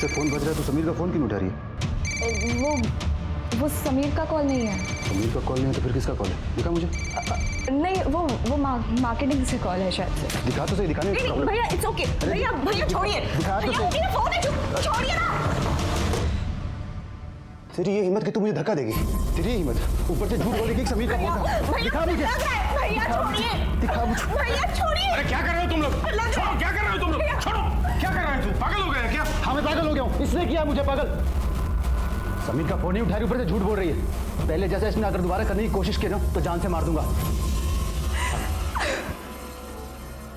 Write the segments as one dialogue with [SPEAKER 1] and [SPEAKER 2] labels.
[SPEAKER 1] से फोन बज रहा है तो समीर का फोन क्यों उठा रही है?
[SPEAKER 2] वो समीर का कॉल नहीं है।
[SPEAKER 1] समीर का कॉल नहीं है तो फिर किसका कॉल है? दिखा मुझे।
[SPEAKER 2] नहीं, वो मार्केटिंग से कॉल है शायद से।
[SPEAKER 1] दिखा तो सही, दिखाने
[SPEAKER 2] नहीं भैया, इट्स ओके। भैया छोड़िए।
[SPEAKER 1] दिखा तो सही।
[SPEAKER 2] भैया फोन है, छोड़िए ना।
[SPEAKER 1] तेरी ये हिम्मत कि तू मुझे धक्का देगी? तेरी ये हिम्मत, ऊपर से झूठ बोलेगी कि समीर का फोन था। दिखा मुझे।
[SPEAKER 2] भैया छोड़िए।
[SPEAKER 1] दिखा मुझे।
[SPEAKER 2] भैया छोड़िए।
[SPEAKER 3] अरे क्या कर रहे हो तुम लोग? छोड़ो, क्या कर रहे हो तुम लोग? छोड़ो, क्या कर रहे हो तुम? पागल हो गए क्या?
[SPEAKER 1] हाँ मैं पागल हो गया हूँ, इसने किया मुझे पागल। समीर का फोन नहीं उठा रही, ऊपर से झूठ बोल रही है। पहले जैसा इसने अगर दोबारा करने की कोशिश की ना तो जान से मार दूंगा।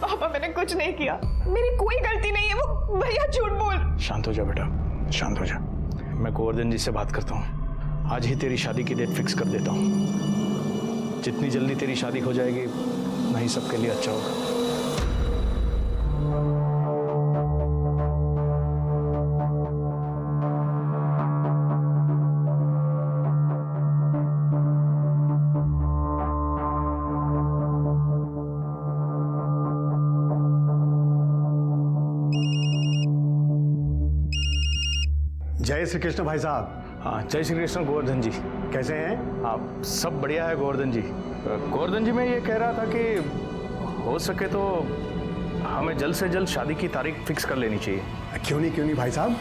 [SPEAKER 2] पापा मैंने कुछ नहीं किया, मेरी कोई गलती नहीं है। वो भैया झूठ बोल।
[SPEAKER 3] शांत हो जा बेटा, शांत हो जा। मैं गोवर्धन जी से बात करता हूँ, आज ही तेरी शादी की डेट फिक्स कर देता हूँ। जितनी जल्दी तेरी शादी हो जाएगी वहीं सबके लिए अच्छा होगा।
[SPEAKER 4] जय श्री कृष्ण भाई साहब।
[SPEAKER 3] हाँ, जय श्री कृष्ण गोवर्धन जी।
[SPEAKER 4] कैसे हैं?
[SPEAKER 3] हाँ, सब बढ़िया है गोवर्धन जी। गोवर्धन जी मैं ये कह रहा था कि हो सके तो हमें जल्द से जल्द शादी की तारीख फिक्स कर लेनी चाहिए।
[SPEAKER 4] क्यों नहीं भाई साहब,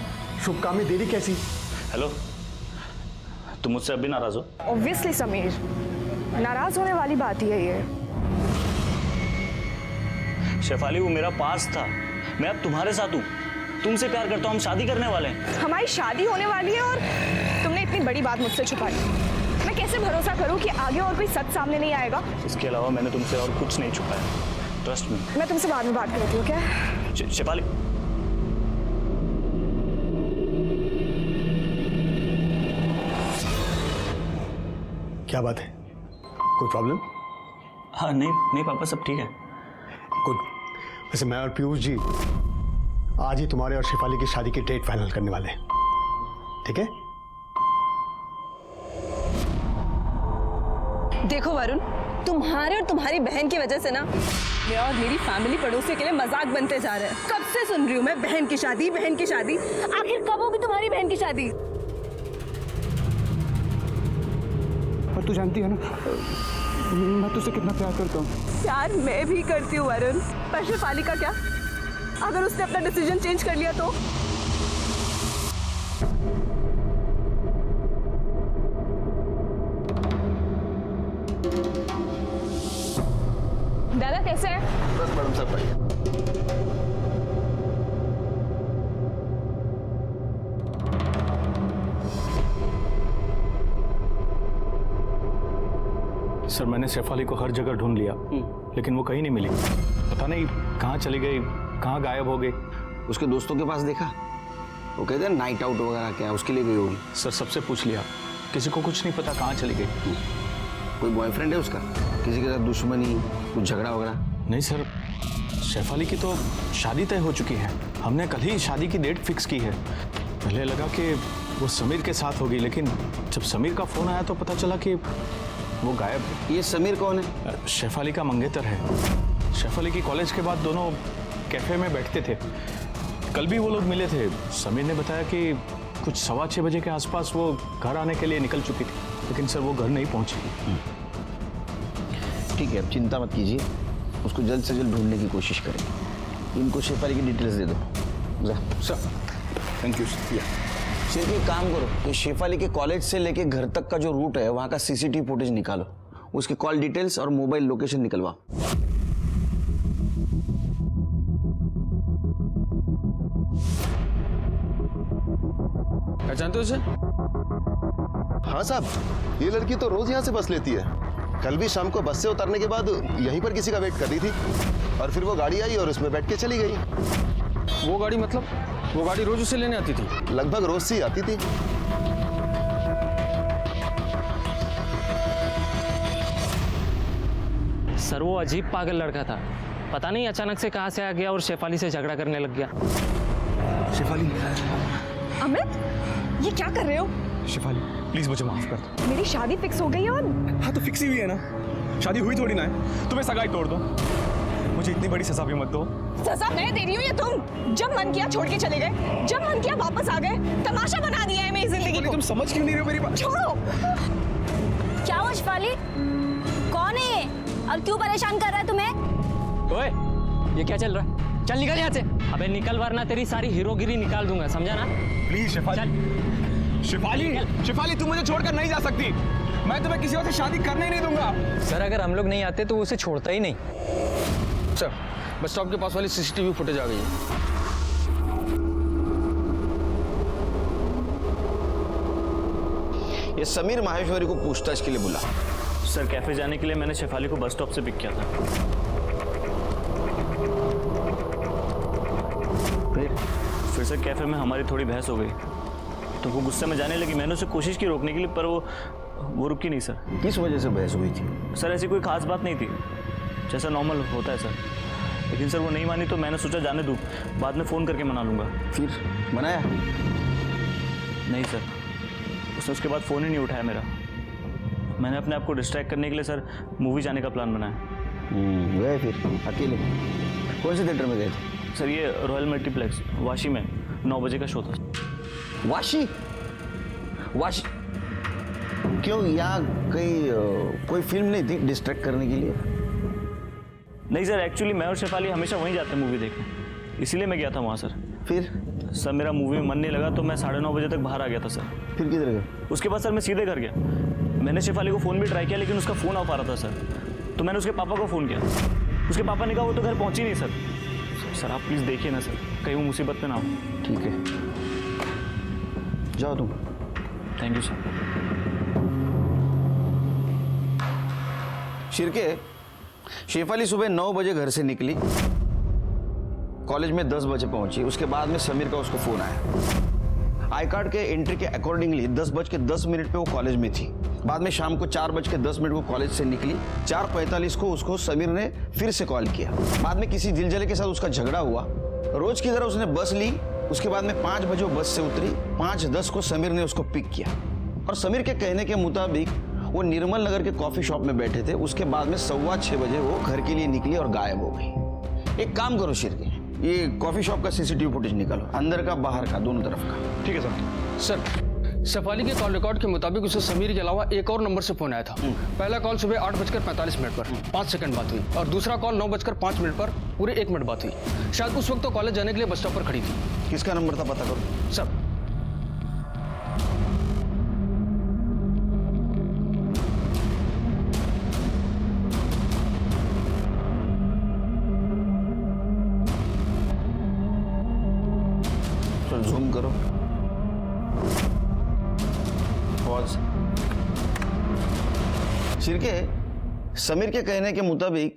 [SPEAKER 4] शुभ काम में देरी कैसी?
[SPEAKER 5] हेलो, तुम मुझसे अभी नाराज हो?
[SPEAKER 2] ऑब्वियसली समीर, नाराज होने वाली बात ही है ये।
[SPEAKER 5] शेफाली, वो मेरा पास था, मैं अब तुम्हारे साथ हूँ। तुमसे प्यार करता हूँ, हम शादी करने वाले हैं।
[SPEAKER 2] हमारी शादी होने वाली है और तुमने इतनी बड़ी बात मुझसे छुपाई। मैं कैसे भरोसा करूं कि आगे और कोई सच सामने नहीं आएगा?
[SPEAKER 5] इसके अलावा मैंने तुमसे और कुछ नहीं छुपाया, ट्रस्ट मी।
[SPEAKER 2] मैं तुमसे बाद में बात करती हूँ क्या?
[SPEAKER 5] शेफाली,
[SPEAKER 4] क्या बात है, कोई प्रॉब्लम?
[SPEAKER 5] हाँ नहीं पापा, सब ठीक है।
[SPEAKER 4] गुड। वैसे मैं और पीयूष जी आज ही तुम्हारे और शेफाली की शादी की डेट फाइनल करने वाले हैं, ठीक है?
[SPEAKER 6] देखो वरुण, तुम्हारे और तुम्हारी बहन की वजह से ना मैं और मेरी फैमिली पड़ोसी के लिए मजाक बनते जा रहे हैं। कब से सुन रही हूँ मैं, बहन की शादी, बहन की शादी। आखिर कब होगी तुम्हारी बहन की शादी?
[SPEAKER 1] पर तू जानती है ना मैं तुझसे कितना प्यार करता हूँ।
[SPEAKER 6] प्यार मैं भी करती हूँ वरुण, पर शेफाली का क्या? अगर उसने अपना डिसीजन चेंज कर लिया तो?
[SPEAKER 2] दादा कैसे है?
[SPEAKER 1] बस मैडम सब बढ़िया।
[SPEAKER 3] सर, मैंने शेफाली को हर जगह ढूंढ लिया लेकिन वो कहीं नहीं मिली। पता नहीं कहाँ चली गई, कहाँ गायब हो गई।
[SPEAKER 7] उसके दोस्तों के पास देखा, वो कहते हैं नाइट आउट वगैरह क्या उसके लिए गई होगी।
[SPEAKER 3] सर, सबसे पूछ लिया, किसी को कुछ नहीं पता कहाँ चली गई।
[SPEAKER 7] कोई बॉयफ्रेंड है उसका? किसी के साथ दुश्मनी, कुछ झगड़ा वगैरह?
[SPEAKER 3] नहीं सर, शेफाली की तो शादी तय हो चुकी है। हमने कल ही शादी की डेट फिक्स की है। पहले लगा कि वो समीर के साथ होगी, लेकिन जब समीर का फोन आया तो पता चला कि वो गायब है।
[SPEAKER 7] ये समीर कौन है?
[SPEAKER 3] शेफाली का मंगेतर है। शेफाली की कॉलेज के बाद दोनों कैफे में बैठते थे। कल भी वो लोग मिले थे। समीर ने बताया कि कुछ 6:15 बजे के आसपास वो घर आने के लिए निकल चुकी थी, लेकिन सर वो घर नहीं पहुंची।
[SPEAKER 7] ठीक है, अब चिंता मत कीजिए, उसको जल्द से जल्द ढूंढने की कोशिश करेंगे। इनको शेफाली की डिटेल्स दे दो। जा
[SPEAKER 3] सर, थैंक यू सर।
[SPEAKER 7] सिर्फ एक काम करो, ये शेफाली के कॉलेज से लेके घर तक का जो रूट है वहाँ का सीसीटीवी फुटेज निकालो, उसकी कॉल डिटेल्स और मोबाइल लोकेशन निकलवाओ।
[SPEAKER 3] पहचानते हो उसे?
[SPEAKER 8] हाँ साहब, ये लड़की तो रोज यहाँ से बस लेती है। कल भी शाम को बस से उतरने के बाद यहीं पर किसी का वेट कर रही थी और फिर वो गाड़ी आई और उसमें बैठ के चली गई।
[SPEAKER 9] वो गाड़ी मतलब? वो गाड़ी रोज उसे लेने आती थी?
[SPEAKER 8] लगभग रोज से ही आती थी।
[SPEAKER 10] सर, वो अजीब पागल लड़का था। पता नहीं अचानक से कहां से आ गया और शेफाली से झगड़ा करने लग गया।
[SPEAKER 1] शेफाली,
[SPEAKER 6] अमित, ये क्या कर रहे हो?
[SPEAKER 9] शेफाली प्लीज मुझे माफ कर दो।
[SPEAKER 6] मेरी शादी फिक्स हो गई है और
[SPEAKER 9] हाँ तो फिक्स ही हुई है ना, शादी हुई थोड़ी ना है। तुम्हें सगाई तोड़ दो। मुझे इतनी बड़ी सजा भी मत दो।
[SPEAKER 2] सजा मैं दे रही हूँ या तुम? जब मन किया छोड़ के चले गए, जब मन किया वापस आ गए, तमाशा बना दिया है मेरी जिंदगी को।
[SPEAKER 9] तुम समझ क्यों नहीं रहे हो मेरी बात?
[SPEAKER 2] छोड़ो।
[SPEAKER 6] क्या हुआ शिफाली? कौन है ये और क्यों परेशान कर रहा है तुम्हें?
[SPEAKER 10] ओए, ये क्या चल रहा है? चल निकल यहाँ से। अबे निकल वरना तेरी सारी हीरोगिरी निकाल दूंगा, समझा ना?
[SPEAKER 9] प्लीज शिफाली, शिफाली तुम मुझे छोड़कर नहीं जा सकती। मैं तुम्हें किसी और से शादी करने ही नहीं दूंगा।
[SPEAKER 10] सर अगर हम लोग नहीं आते तो उसे छोड़ता ही नहीं।
[SPEAKER 9] सर बस स्टॉप के पास वाली सीसीटीवी फुटेज आ गई है।
[SPEAKER 7] ये समीर माहेश्वरी को पूछताछ के लिए बुला।
[SPEAKER 5] सर कैफे जाने के लिए मैंने शेफाली को बस स्टॉप से पिक किया था। फिर सर कैफे में हमारी थोड़ी बहस हो गई, तो वो गुस्से में जाने लगी। मैंने उसे कोशिश की रोकने के लिए, पर वो रुकी नहीं सर।
[SPEAKER 7] किस वजह से बहस हुई थी?
[SPEAKER 5] सर ऐसी कोई खास बात नहीं थी, जैसा नॉर्मल होता है सर। लेकिन सर वो नहीं मानी तो मैंने सोचा जाने दूँ, बाद में फ़ोन करके मना लूँगा।
[SPEAKER 7] फिर मनाया?
[SPEAKER 5] नहीं सर, उसने उसके बाद फ़ोन ही नहीं उठाया मेरा। मैंने अपने आप को डिस्ट्रैक्ट करने के लिए सर मूवी जाने का प्लान बनाया।
[SPEAKER 7] गए फिर अकेले? कौन से थिएटर में गए थे?
[SPEAKER 5] सर ये रॉयल मल्टीप्लेक्स वाशी में 9 बजे का शो था।
[SPEAKER 7] वाशी? वाशी क्यों? यहाँ कोई फिल्म नहीं थी डिस्ट्रैक्ट करने के लिए?
[SPEAKER 5] नहीं सर, एक्चुअली मैं और शेफाली हमेशा वहीं जाते हैं मूवी देखने, इसीलिए मैं गया था वहाँ सर।
[SPEAKER 7] फिर?
[SPEAKER 5] सर मेरा मूवी में मन नहीं लगा तो मैं 9:30 बजे तक बाहर आ गया था सर।
[SPEAKER 7] फिर किधर गए?
[SPEAKER 5] उसके बाद सर मैं सीधे घर गया। मैंने शेफाली को फ़ोन भी ट्राई किया, लेकिन उसका फ़ोन ऑफ आ रहा था सर। तो मैंने उसके पापा को फ़ोन किया। उसके पापा ने कहा वो तो घर पहुँची नहीं सर। सर आप प्लीज़ देखिए ना सर, कहीं वो मुसीबत में ना हो।
[SPEAKER 7] ठीक है, जाओ तुम।
[SPEAKER 5] Thank you sir.
[SPEAKER 7] Shirke, Shefali सुबह 9 बजे घर से निकली, कॉलेज में 10 बजे पहुंची। उसके बाद में समीर का उसको फोन आया। आई कार्ड के एंट्री के अकॉर्डिंगली 10:10 पे वो कॉलेज में थी। बाद में शाम को 4:10 को कॉलेज से निकली। 4:45 को उसको समीर ने फिर से कॉल किया। बाद में किसी दिलजले के साथ उसका झगड़ा हुआ। रोज की तरह उसने बस ली। उसके बाद में 5 बजे वो बस से उतरी। 5:10 को समीर ने उसको पिक किया और समीर के कहने के मुताबिक वो निर्मल नगर के कॉफी शॉप में बैठे थे। उसके बाद में 6:15 बजे वो घर के लिए निकली और गायब हो गई। एक काम करो शिरके, ये कॉफी शॉप का सीसीटीवी फुटेज निकालो, अंदर का बाहर का दोनों तरफ का।
[SPEAKER 9] ठीक है सर। सर शेफाली के कॉल रिकॉर्ड के मुताबिक उसे समीर के अलावा एक और नंबर से फोन आया था। पहला कॉल सुबह 8:45 पर 5 सेकंड बात हुई और दूसरा कॉल 9:05 पर पूरे 1 मिनट बात हुई। शायद उस वक्त तो कॉलेज जाने के लिए बस स्टॉप पर खड़ी थी।
[SPEAKER 7] किसका नंबर था पता करो
[SPEAKER 9] सर।
[SPEAKER 7] जूम करो। पॉज। शिरके, समीर के कहने के मुताबिक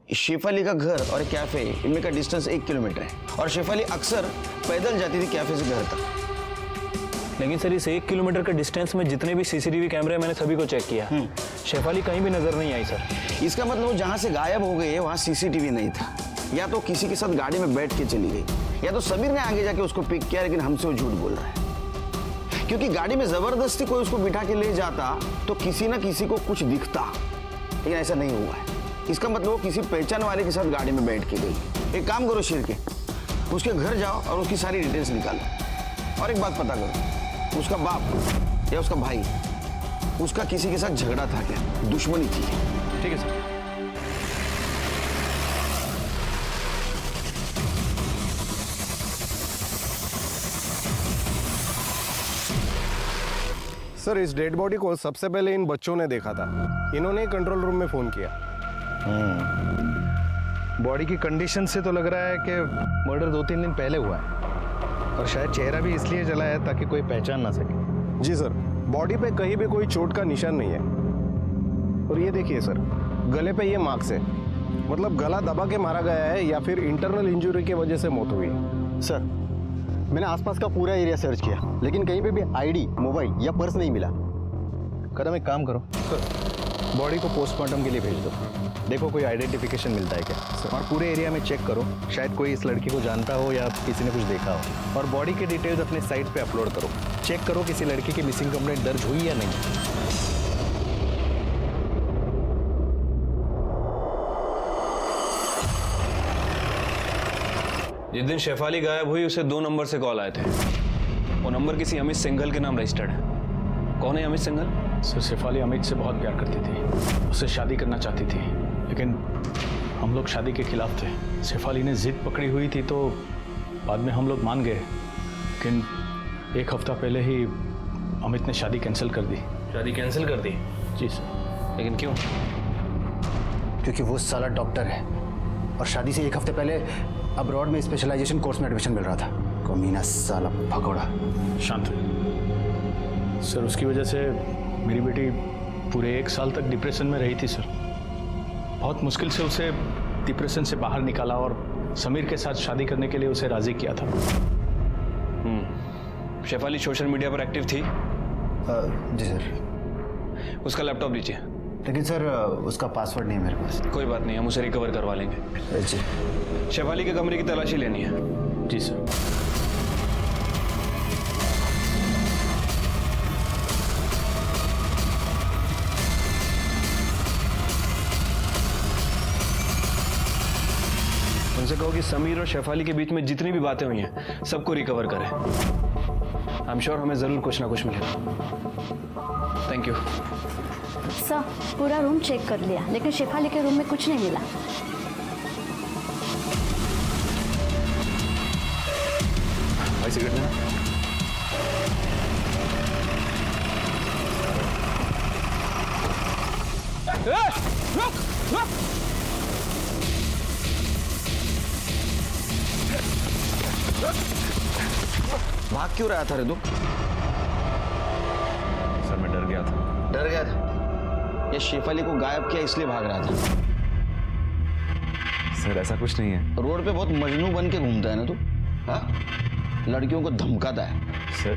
[SPEAKER 7] शेफाली का घर और कैफे इनमें का डिस्टेंस 1 किलोमीटर है और शेफाली अक्सर पैदल जाती थी कैफे से घर तक।
[SPEAKER 3] लेकिन सर इस 1 किलोमीटर का डिस्टेंस में जितने भी सीसीटीवी कैमरे मैंने सभी को चेक किया, शेफाली कहीं भी नजर नहीं आई सर।
[SPEAKER 7] इसका मतलब वो जहां से गायब हो गई है वहां सीसीटीवी नहीं था, या तो किसी के साथ गाड़ी में बैठ के चली गई, या तो समीर ने आगे जाके उसको पिक किया, लेकिन हमसे वो झूठ बोल रहा है। क्योंकि गाड़ी में जबरदस्ती कोई उसको बिठा के ले जाता तो किसी ना किसी को कुछ दिखता, लेकिन ऐसा नहीं हुआ है। इसका मतलब वो किसी पहचान वाले के साथ गाड़ी में बैठ के गई। एक काम करो शिरके, उसके घर जाओ और उसकी सारी डिटेल्स निकालो। और एक बात पता करो, उसका बाप या उसका भाई, उसका किसी के साथ झगड़ा था क्या, दुश्मनी थी?
[SPEAKER 9] ठीक है सर।
[SPEAKER 11] सर इस डेड बॉडी को सबसे पहले इन बच्चों ने देखा था। इन्होंने कंट्रोल रूम में फोन किया।
[SPEAKER 1] बॉडी की कंडीशन से तो लग रहा है कि मर्डर 2-3 दिन पहले हुआ है और शायद चेहरा भी इसलिए जला है ताकि कोई पहचान ना सके।
[SPEAKER 11] जी सर, बॉडी पे कहीं भी कोई चोट का निशान नहीं है। और ये देखिए सर, गले पे ये मार्क्स है, मतलब गला दबा के मारा गया है या फिर इंटरनल इंजरी की वजह से मौत हुई है।
[SPEAKER 4] सर मैंने आसपास का पूरा एरिया सर्च किया, लेकिन कहीं पे भी आईडी, मोबाइल या पर्स नहीं मिला।
[SPEAKER 1] कदम एक काम करो सर, बॉडी को पोस्टमार्टम के लिए भेज दो, देखो कोई आइडेंटिफिकेशन मिलता है क्या। और पूरे एरिया में चेक करो, शायद कोई इस लड़की को जानता हो या किसी ने कुछ देखा हो। और बॉडी के डिटेल्स अपने साइट पे अपलोड करो, चेक करो किसी लड़की की मिसिंग कंप्लेंट दर्ज हुई या नहीं।
[SPEAKER 3] जिस दिन शेफाली गायब हुई उसे 2 नंबर से कॉल आए थे। वो नंबर किसी अमित सिंघल के नाम रजिस्टर्ड है। कौन है अमित सिंघल?
[SPEAKER 12] सर शेफाली अमित से बहुत प्यार करती थी, उससे शादी करना चाहती थी, लेकिन हम लोग शादी के खिलाफ थे। शेफाली ने जिद पकड़ी हुई थी तो बाद में हम लोग मान गए, लेकिन 1 हफ्ता पहले ही अमित ने शादी कैंसिल कर दी।
[SPEAKER 3] शादी कैंसिल कर दी?
[SPEAKER 12] जी सर।
[SPEAKER 3] लेकिन क्यों?
[SPEAKER 4] क्योंकि वो साला डॉक्टर है और शादी से 1 हफ्ते पहले अब्रॉड में स्पेशलाइजेशन कोर्स में एडमिशन मिल रहा था। कमीना साला भगोड़ा।
[SPEAKER 12] शांत हुए सर, उसकी वजह से मेरी बेटी पूरे 1 साल तक डिप्रेशन में रही थी सर। बहुत मुश्किल से उसे डिप्रेशन से बाहर निकाला और समीर के साथ शादी करने के लिए उसे राजी किया था।
[SPEAKER 3] शेफाली सोशल मीडिया पर एक्टिव थी?
[SPEAKER 4] जी सर।
[SPEAKER 3] उसका लैपटॉप लीजिए।
[SPEAKER 4] लेकिन सर उसका पासवर्ड नहीं है मेरे पास।
[SPEAKER 3] कोई बात नहीं, हम उसे रिकवर करवा लेंगे।
[SPEAKER 4] जी।
[SPEAKER 3] शेफाली के कमरे की तलाशी लेनी है।
[SPEAKER 12] जी सर।
[SPEAKER 3] उनसे कहो कि समीर और शेफाली के बीच में जितनी भी बातें हुई हैं सबको रिकवर करें। आई एम श्योर हमें जरूर कुछ ना कुछ मिलेगा। Thank you
[SPEAKER 13] sir. पूरा रूम चेक कर लिया लेकिन शेफाली के रूम में कुछ नहीं मिला।
[SPEAKER 3] भाई सिगरेट देना।
[SPEAKER 7] भाग क्यों रहा था रे तू?
[SPEAKER 3] सर मैं डर गया था।
[SPEAKER 7] डर गया था? ये शेफाली को गायब किया इसलिए भाग रहा था?
[SPEAKER 3] सर ऐसा कुछ नहीं है।
[SPEAKER 7] रोड पे बहुत मजनू बन के घूमता है ना तू? हाँ, लड़कियों को धमकाता है।
[SPEAKER 3] सर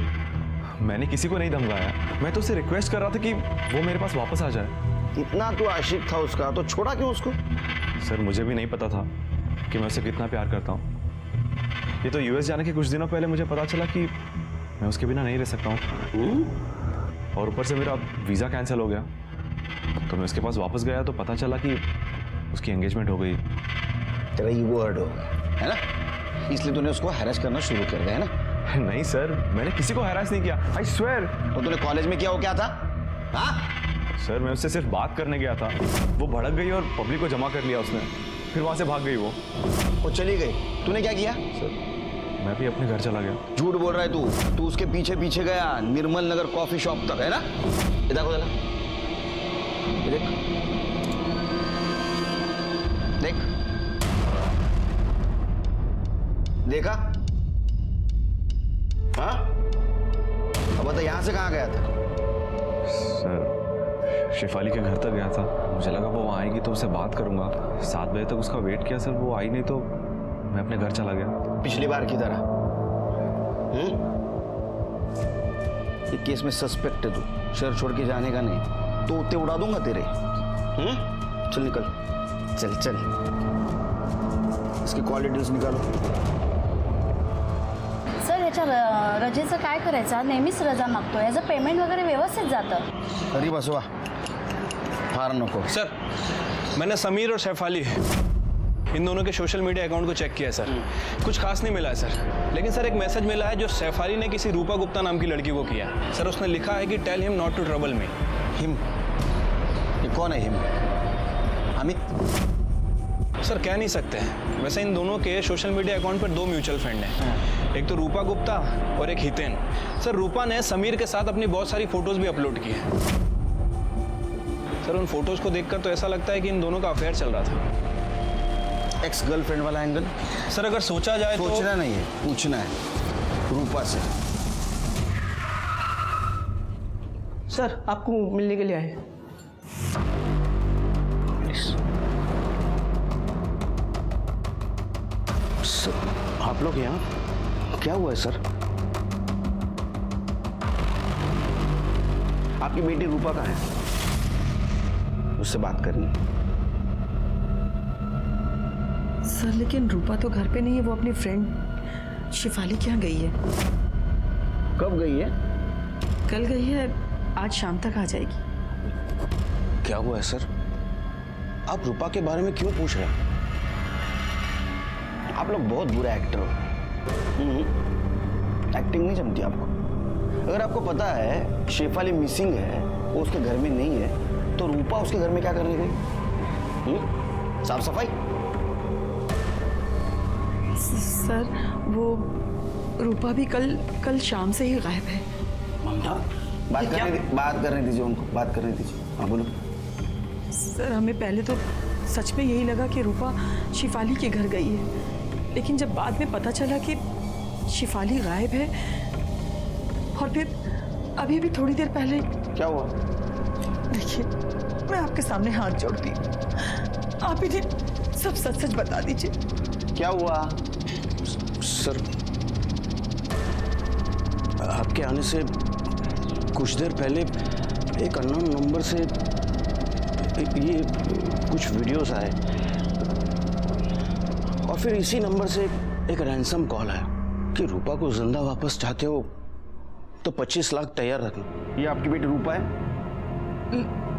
[SPEAKER 3] मैंने किसी को नहीं धमकाया, मैं तो उसे रिक्वेस्ट कर रहा था कि वो मेरे पास वापस आ जाए।
[SPEAKER 7] इतना तू आशिक था उसका तो छोड़ा क्यों उसको?
[SPEAKER 3] सर मुझे भी नहीं पता था कि मैं उसे कितना प्यार करता हूँ। ये तो यूएस जाने के कुछ दिनों पहले मुझे पता चला कि मैं उसके बिना नहीं रह सकता हूँ। और ऊपर से मेरा वीज़ा कैंसिल हो गया, तो मैं उसके पास वापस गया तो पता चला कि उसकी एंगेजमेंट हो गई।
[SPEAKER 7] तेरा ईगो हर्ट हो है ना, इसलिए तूने उसको हैरेस करना शुरू कर दिया है ना?
[SPEAKER 3] नहीं सर, मैंने किसी को हैरेस नहीं किया, आई स्वेयर।
[SPEAKER 7] तो तूने कॉलेज में किया हो क्या था? हाँ
[SPEAKER 3] सर मैं उससे सिर्फ बात करने गया था, वो भड़क गई और पब्लिक को जमा कर लिया उसने, फिर वहां से भाग गई वो
[SPEAKER 7] चली गई। तूने क्या किया?
[SPEAKER 3] सर मैं भी अपने घर चला गया।
[SPEAKER 7] झूठ बोल रहा है तू उसके पीछे पीछे गया निर्मल नगर कॉफी शॉप तक, है ना? इधर को देख देख देखा? हाँ अब बता यहाँ से कहाँ गया था?
[SPEAKER 3] सर शेफाली के घर तक गया था, मुझे लगा वो वहाँ आएगी तो उससे बात करूंगा। 7 बजे तक उसका वेट किया सर, वो आई नहीं तो मैं अपने घर चला गया।
[SPEAKER 7] पिछली बार की तरह। ये केस में सस्पेक्ट है तू, शहर छोड़ के जाने का नहीं तो उतने उड़ा दूंगा तेरे। चल निकल, चल चल, इसकी कॉल डिटेल्स निकालो।
[SPEAKER 13] सर ह्याच्या रजेचं काय करायचं? नेहमीच रजा मागतो, याचं पेमेंट वगैरे व्यवस्थित जातं।
[SPEAKER 7] अरे बसवा, फार नको।
[SPEAKER 3] सर मैंने समीर और शेफाली इन दोनों के सोशल मीडिया अकाउंट को चेक किया है सर, कुछ खास नहीं मिला है सर। लेकिन सर एक मैसेज मिला है जो शेफाली ने किसी रूपा गुप्ता नाम की लड़की को किया। सर उसने लिखा है कि tell him not to trouble me.
[SPEAKER 7] Him? ये कौन है हिम? अमित?
[SPEAKER 3] सर कह नहीं सकते, वैसे इन दोनों के सोशल मीडिया अकाउंट पर 2 म्यूचुअल फ्रेंड हैं, एक तो रूपा गुप्ता और एक हितेन। सर रूपा ने समीर के साथ अपनी बहुत सारी फोटोज भी अपलोड की है। सर उन फोटोज को देखकर तो ऐसा लगता है कि इन दोनों का अफेयर चल रहा था।
[SPEAKER 7] एक्स गर्लफ्रेंड वाला एंगल?
[SPEAKER 3] सर अगर सोचा जाए तो
[SPEAKER 7] सोचना नहीं है, पूछना है रूपा से।
[SPEAKER 14] सर आपको मिलने के लिए आए।
[SPEAKER 7] आप लोग यहाँ? क्या हुआ है सर? आपकी बेटी रूपा कहाँ है? उससे बात करनी है।
[SPEAKER 14] सर लेकिन रूपा तो घर पे नहीं है, वो अपनी फ्रेंड शेफाली के यहाँ गई है।
[SPEAKER 7] कब गई है?
[SPEAKER 14] कल गई है, आज शाम तक आ जाएगी।
[SPEAKER 7] क्या हुआ है सर? आप रूपा के बारे में क्यों पूछ रहे हैं? आप लोग बहुत बुरे एक्टर हो। एक्टिंग नहीं जमती आपको। अगर आपको पता है शेफाली मिसिंग है, वो उसके घर में नहीं है, तो रूपा उसके घर में क्या करने गई? साफ सफाई?
[SPEAKER 14] सर वो रूपा भी कल शाम से ही गायब है।
[SPEAKER 7] ममता, बात करने दीजिए उनको, बात करने दीजिए। हाँ बोलो।
[SPEAKER 14] सर हमें पहले तो सच में यही लगा कि रूपा शिफाली के घर गई है, लेकिन जब बाद में पता चला कि शिफाली गायब है, और फिर अभी भी थोड़ी देर पहले।
[SPEAKER 7] क्या हुआ?
[SPEAKER 14] देखिए, मैं आपके सामने हाथ जोड़ती हूँ, आप इन्हें सब सच सच बता दीजिए।
[SPEAKER 7] क्या हुआ?
[SPEAKER 12] सर, आपके आने से कुछ देर पहले एक अननोन नंबर से ये कुछ वीडियोस आए, और फिर इसी नंबर से एक रैंसम कॉल आया कि रूपा को जिंदा वापस चाहते हो तो 25 लाख तैयार रखना।
[SPEAKER 7] ये आपकी बेटी रूपा है?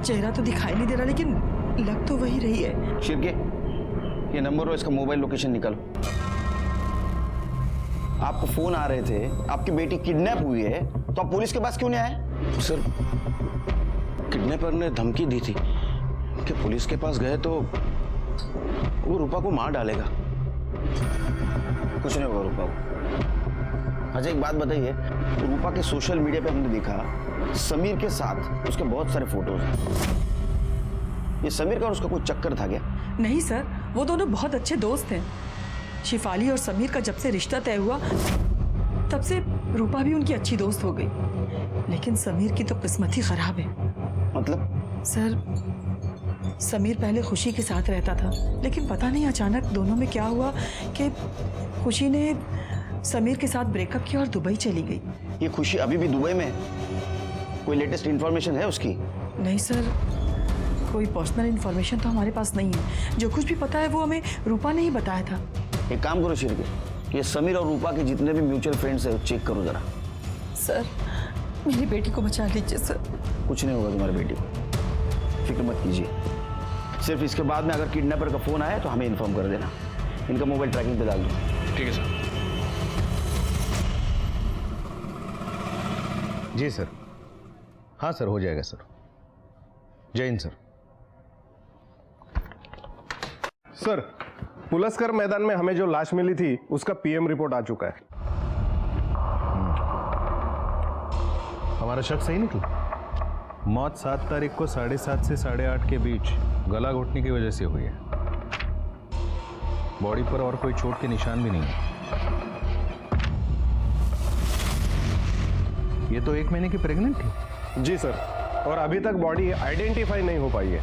[SPEAKER 14] चेहरा तो दिखाई नहीं दे रहा, लेकिन लग तो वही रही है।
[SPEAKER 7] शिरके, ये नंबर और इसका मोबाइल लोकेशन निकालो। आपको फोन आ रहे थे, आपकी बेटी किडनैप हुई है, तो आप पुलिस के पास क्यों नहीं आए?
[SPEAKER 12] सर, किडनैपर ने धमकी दी थी कि पुलिस के पास गए तो वो रूपा को मार डालेगा।
[SPEAKER 7] कुछ नहीं होगा रूपा को। अच्छा एक बात बताइए, रूपा के सोशल मीडिया पे हमने देखा समीर के साथ उसके बहुत सारे फोटोज हैं। ये समीर का और उसका कोई चक्कर था क्या?
[SPEAKER 14] नहीं सर, वो दोनों बहुत अच्छे दोस्त हैं। शिफाली और समीर का जब से रिश्ता तय हुआ, तब से रूपा भी उनकी अच्छी दोस्त हो गई। लेकिन समीर की तो किस्मत ही खराब है।
[SPEAKER 7] मतलब?
[SPEAKER 14] सर, समीर पहले खुशी के साथ रहता था, लेकिन पता नहीं अचानक दोनों में क्या हुआ कि खुशी ने समीर के साथ ब्रेकअप किया और दुबई चली गई।
[SPEAKER 7] ये खुशी अभी भी दुबई में? कोई लेटेस्ट इंफॉर्मेशन है उसकी?
[SPEAKER 14] नहीं सर, कोई पर्सनल इंफॉर्मेशन तो हमारे पास नहीं है। जो कुछ भी पता है वो हमें रूपा ने ही बताया था।
[SPEAKER 7] एक काम करो शिरके, ये समीर और रूपा के जितने भी म्यूचुअल फ्रेंड्स है चेक करो जरा।
[SPEAKER 14] सर, मेरी बेटी को बचा लीजिए सर।
[SPEAKER 7] कुछ नहीं होगा तुम्हारी बेटी को, फिक्र मत कीजिए। सिर्फ इसके बाद में अगर किडनैपर का फोन आए तो हमें इन्फॉर्म कर देना। इनका मोबाइल ट्रैकिंग पे डाल दो।
[SPEAKER 3] ठीक है सर।
[SPEAKER 1] जी सर। हाँ सर, हो जाएगा सर। जय हिंद सर।
[SPEAKER 11] सर, पुलस्कर मैदान में हमें जो लाश मिली थी उसका पीएम रिपोर्ट आ चुका है।
[SPEAKER 1] हमारा शक सही निकला। मौत 7 तारीख को 7:30 से 8:30 के बीच गला घोटने की वजह से हुई है। बॉडी पर और कोई चोट के निशान भी नहीं है। ये तो 1 महीने की प्रेग्नेंट थी।
[SPEAKER 11] जी सर, और अभी तक बॉडी आइडेंटिफाई नहीं हो पाई है।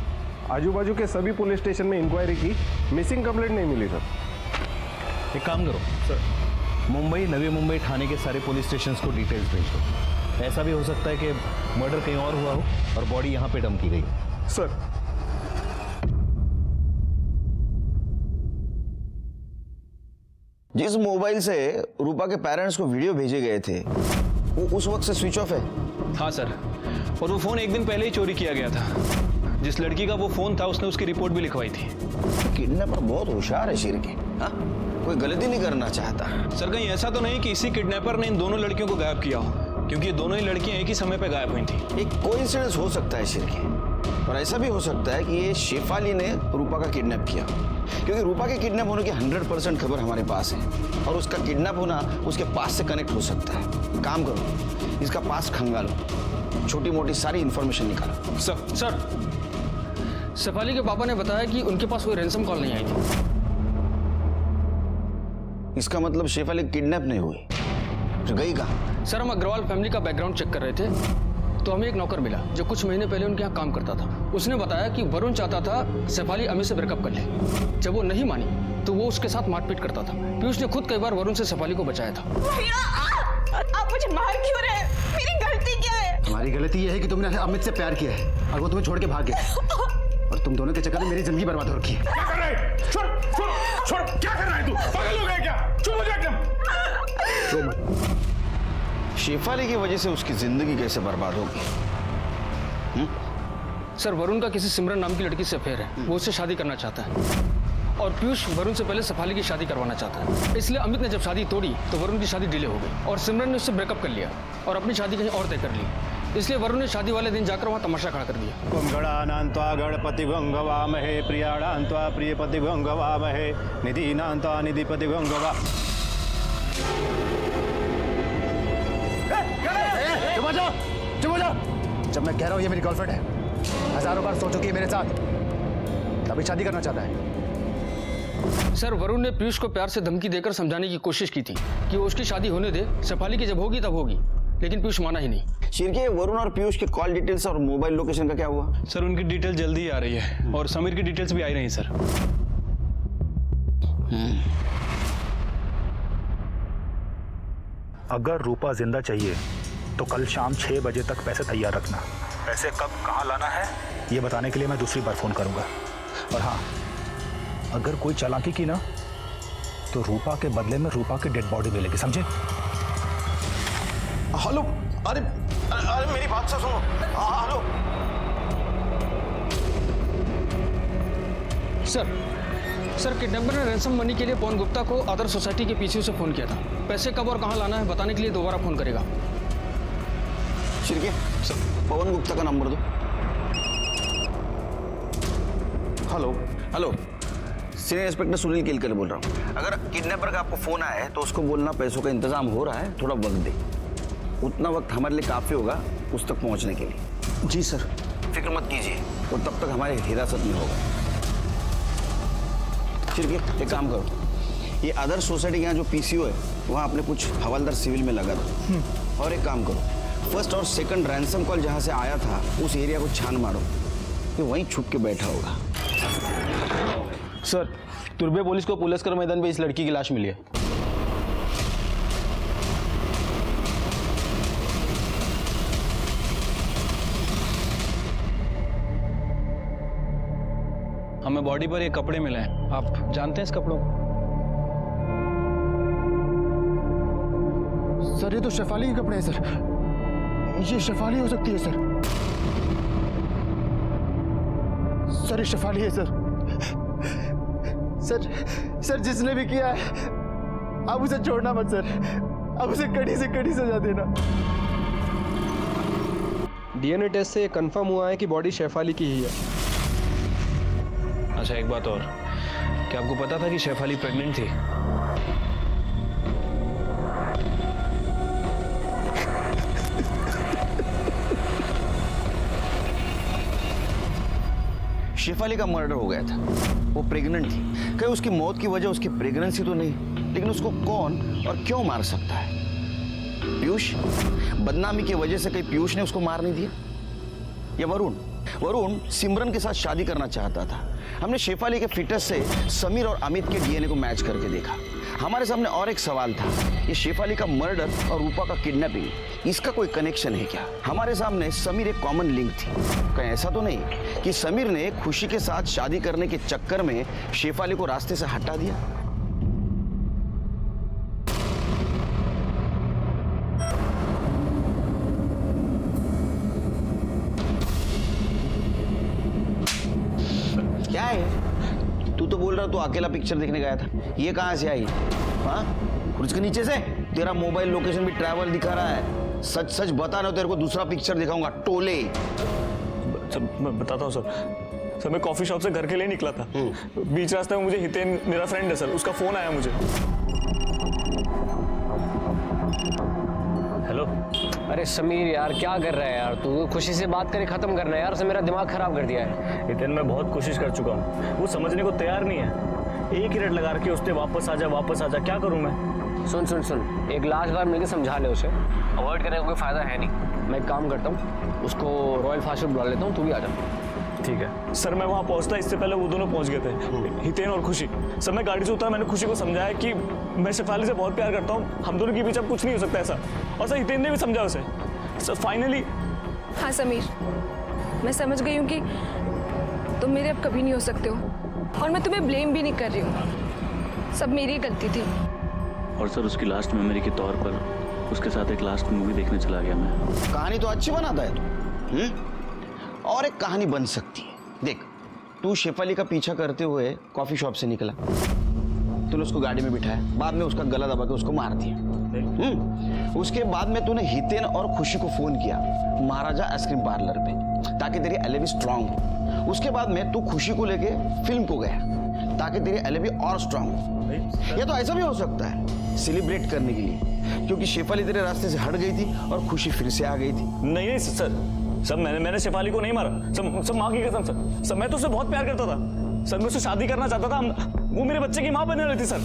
[SPEAKER 11] आजू बाजू के सभी पुलिस स्टेशन में इंक्वायरी की, मिसिंग कंप्लेंट नहीं मिली सर।
[SPEAKER 1] एक काम करो सर, मुंबई, नवी मुंबई थाने के सारे पुलिस स्टेशन को डिटेल्स भेज दो। ऐसा भी हो सकता है कि मर्डर कहीं और हुआ हो और बॉडी यहाँ पे डंप की गई।
[SPEAKER 11] सर,
[SPEAKER 7] जिस मोबाइल से रूपा के पेरेंट्स को वीडियो भेजे गए थे वो उस वक्त से स्विच ऑफ है?
[SPEAKER 3] हाँ सर, और वो फोन एक दिन पहले ही चोरी किया गया था। जिस लड़की का वो फोन था उसने उसकी रिपोर्ट भी लिखवाई थी।
[SPEAKER 7] किडनैपर बहुत होशियार है शिरके। हाँ, कोई गलती नहीं करना चाहता।
[SPEAKER 3] सर, कहीं ऐसा तो नहीं कि इसी किडनैपर ने इन दोनों लड़कियों को गायब किया हो, क्योंकि ये दोनों ही लड़कियां एक ही समय पे गायब हुई थी।
[SPEAKER 7] एक कोइंसिडेंस हो सकता है शिरके, और ऐसा भी हो सकता है कि ये शेफाली ने रूपा का किडनैप किया, क्योंकि रूपा के किडनैप होने की 100% खबर हमारे पास है, और उसका किडनैप होना उसके पास से कनेक्ट हो सकता है। काम करो, इसका पास खंगालो, छोटी मोटी सारी इंफॉर्मेशन निकालो।
[SPEAKER 9] सर, शेफाली के पापा ने बताया कि उनके पास कोई रैंसम कॉल नहीं आई थी।
[SPEAKER 7] इसका मतलब शेफाली किडनैप नहीं हुई, तो गई कहाँ?
[SPEAKER 9] सर, हम अग्रवाल फैमिली का बैकग्राउंड चेक कर रहे थे तो हमें एक नौकर मिला जो कुछ महीने पहले उनके यहाँ काम करता था। उसने बताया कि वरुण चाहता था शेफाली अमी से ब्रेकअप कर ले। जब वो नहीं मानी तो वो उसके साथ मारपीट करता था। पीयूष ने खुद कई बार वरुण से शेफाली को बचाया था।
[SPEAKER 2] आप मुझे मार क्यों रहे हैं? मेरी गलती क्या है?
[SPEAKER 4] तुम्हारी गलती यह है कि तुमने अमित से प्यार किया है और वो तुम्हें छोड़ के भाग गया, और तुम दोनों के चक्कर में मेरी जिंदगी बर्बाद हो रखी है।
[SPEAKER 12] क्या कर रहा है? छोड़, छोड़, छोड़, क्या कर रहा है तू? पागल हो गया क्या? चुप हो जा एकदम।
[SPEAKER 7] शेफाली की वजह से उसकी जिंदगी कैसे बर्बाद होगी?
[SPEAKER 9] सर, वरुण का किसी सिमरन नाम की लड़की से अफेयर है। वो उससे शादी करना चाहता है। और पीयूष वरुण से पहले शेफाली की शादी करवाना चाहता है। इसलिए अमित ने जब शादी तोड़ी तो वरुण की शादी डिले हो गई और सिमरन ने उससे ब्रेकअप कर लिया और अपनी शादी कहीं और तय कर ली। इसलिए वरुण ने शादी वाले दिन जाकर वहाँ तमाशा खड़ा कर दिया।
[SPEAKER 11] कुंगड़ानान्त्वा गणपतिभंगवामहे प्रियाणान्त्वा प्रियपतिभंगवामहे निधीनान्त्वा निधिपतिभंगवा।
[SPEAKER 4] चुप हो जाओ, चुप हो जाओ। जब मैं कह रहा हूँ ये मेरी गर्लफ्रेंड है, हजारों बार सो चुकी है मेरे साथ, तभी शादी करना चाहता है।
[SPEAKER 9] सर वरुण ने पीयूष को प्यार से धमकी देकर समझाने की कोशिश की थी कि वो उसकी शादी होने दे, शेफाली की जब होगी तब होगी, लेकिन पीयूष माना ही नहीं।
[SPEAKER 7] शिरके, वरुण और पीयूष के कॉल डिटेल्स और मोबाइल लोकेशन का क्या हुआ?
[SPEAKER 12] सर उनकी डिटेल जल्दी ही आ रही है और समीर की डिटेल्स भी आ रही हैं सर।
[SPEAKER 15] अगर रूपा जिंदा चाहिए तो कल शाम 6 बजे तक पैसे तैयार रखना। पैसे कब कहाँ लाना है ये बताने के लिए मैं दूसरी बार फोन करूंगा। और हाँ, अगर कोई चालाकी की ना तो रूपा के बदले में रूपा की डेड बॉडी मिलेगी, समझे?
[SPEAKER 7] हेलो, अरे अरे मेरी बात से सुनो। हेलो
[SPEAKER 9] सर किडनैपर ने रैंसम मनी के लिए पवन गुप्ता को आदर्श सोसाइटी के पीछे से फोन किया था। पैसे कब और कहाँ लाना है बताने के लिए दोबारा फोन करेगा।
[SPEAKER 7] शिरके, पवन गुप्ता का नंबर दो। Hello hello, senior inspector Sunil Kelkar बोल रहा हूँ। अगर किडनैपर का आपको फोन आया है तो उसको बोलना पैसों का इंतजाम हो रहा है, थोड़ा वक्त दे। उतना वक्त हमारे लिए काफी होगा उस तक पहुंचने के लिए।
[SPEAKER 4] जी सर।
[SPEAKER 7] फिक्र मत कीजिए, वो तब तक हमारे हिरासत में होगा। शिरके, एक काम करो, ये आदर्श सोसाइटी के यहाँ जो पीसीओ है वहाँ अपने कुछ हवलदार सिविल में लगा दो। और एक काम करो, फर्स्ट और सेकंड रैंसम कॉल जहाँ से आया था उस एरिया को छान मारो, ये वहीं छुप के बैठा होगा।
[SPEAKER 3] सर, तुर्बे पुलिस को पुलस्कर मैदान पे इस लड़की की लाश मिली है। हमें बॉडी पर ये कपड़े मिले हैं, आप जानते हैं इस कपड़ों को?
[SPEAKER 4] सर ये तो शेफाली के कपड़े हैं सर, ये शेफाली हो सकती है सर। सर ये शेफाली है सर। सर जिसने भी किया है आप उसे छोड़ना मत सर, अब उसे कड़ी से कड़ी सजा देना।
[SPEAKER 11] डीएनए टेस्ट से ये कंफर्म हुआ है कि बॉडी शेफाली की ही है।
[SPEAKER 12] अच्छा एक बात और, क्या आपको पता था कि शेफाली प्रेग्नेंट थी?
[SPEAKER 7] शेफाली का मर्डर हो गया था, वो प्रेग्नेंट थी। कहीं उसकी मौत की वजह उसकी प्रेगनेंसी तो नहीं, लेकिन उसको कौन और क्यों मार सकता है? पीयूष? बदनामी की वजह से कहीं पीयूष ने उसको मार नहीं दिया? या वरुण सिमरन के साथ शादी करना चाहता था। हमने शेफाली के फिटनेस से समीर और अमित के डीएनए को मैच करके देखा। हमारे सामने और एक सवाल था, ये शेफाली का मर्डर और रूपा का किडनैपिंग, इसका कोई कनेक्शन है क्या? हमारे सामने समीर एक कॉमन लिंक थी। कहीं ऐसा तो नहीं कि समीर ने खुशी के साथ शादी करने के चक्कर में शेफाली को रास्ते से हटा दिया? क्या है? तू तो बोल रहा तू अकेला पिक्चर देखने गया था, ये कहां से आई? हाँ, फ्रिज के नीचे से? तेरा मोबाइल लोकेशन भी ट्रैवल दिखा रहा है। सच सच बता ना, तेरे को दूसरा पिक्चर दिखाऊंगा, टोले।
[SPEAKER 5] सर मैं बताता हूँ सर, मैं कॉफी शॉप से घर के लिए निकला था। बीच रास्ते में मुझे हितेन, मेरा फ्रेंड है सर, उसका फोन आया मुझे।
[SPEAKER 10] हेलो। अरे समीर यार क्या कर रहा है यार, तू खुशी से बात करे खत्म करना है यार, से मेरा दिमाग खराब कर दिया है।
[SPEAKER 5] हितेन मैं बहुत कोशिश कर चुका हूँ, वो समझने को तैयार नहीं है। एक ही रेट लगा रखी उसने, वापस आ जा, क्या करूँ मैं?
[SPEAKER 10] सुन, एक लास्ट बार मिलकर समझा ले उसे, अवॉइड करने का कोई फायदा है नहीं। मैं एक काम करता हूँ, उसको रॉयल फास्ट फूड बुला लेता हूँ, तू भी आ जा।
[SPEAKER 5] ठीक है सर। मैं वहाँ पहुँचता इससे पहले वो दोनों पहुँच गए थे, हितेन और खुशी। सर मैं गाड़ी से उतरा, मैंने खुशी को समझाया कि मैं शेफाली से बहुत प्यार करता हूँ, हम दोनों के बीच अब कुछ नहीं हो सकता ऐसा। और सर हितेन ने भी समझा उसे। Sir finally.
[SPEAKER 2] हाँ समीर, मैं समझ गई हूँ कि तुम मेरे अब कभी नहीं हो सकते हो, और मैं तुम्हें ब्लेम भी नहीं कर रही हूँ, सब मेरी गलती थी।
[SPEAKER 5] और सर उसकी लास्ट मेमोरी के तौर पर उसके साथ एक लास्ट मूवी देखने चला गया मैं।
[SPEAKER 7] कहानी तो अच्छी बनाता है तू, और एक कहानी बन सकती है। देख, तू शेफाली का पीछा करते हुए कॉफी शॉप से निकला, तूने उसको गाड़ी में बिठाया, बाद में उसका गला दबा के उसको मार दिया। उसके बाद में तूने हितेन और खुशी को फोन किया महाराजा आइसक्रीम पार्लर पे, ताकि तेरी एलिबी स्ट्रांग हो। उसके बाद में तू खुशी को लेके फिल्म को गया, ताकि तेरी एलिबी और स्ट्रांग हो। या तो ऐसा भी हो सकता है सेलिब्रेट करने के लिए, क्योंकि शेफाली तेरे रास्ते से हट गई थी और खुशी फिर से आ गई थी।
[SPEAKER 5] नहीं सर, मैंने शेफाली को नहीं मारा सब माँ की कसम सर। मैं तो उससे बहुत प्यार करता था सर, मैं उससे शादी करना चाहता था। वो मेरे बच्चे की माँ बनने वाली थी सर।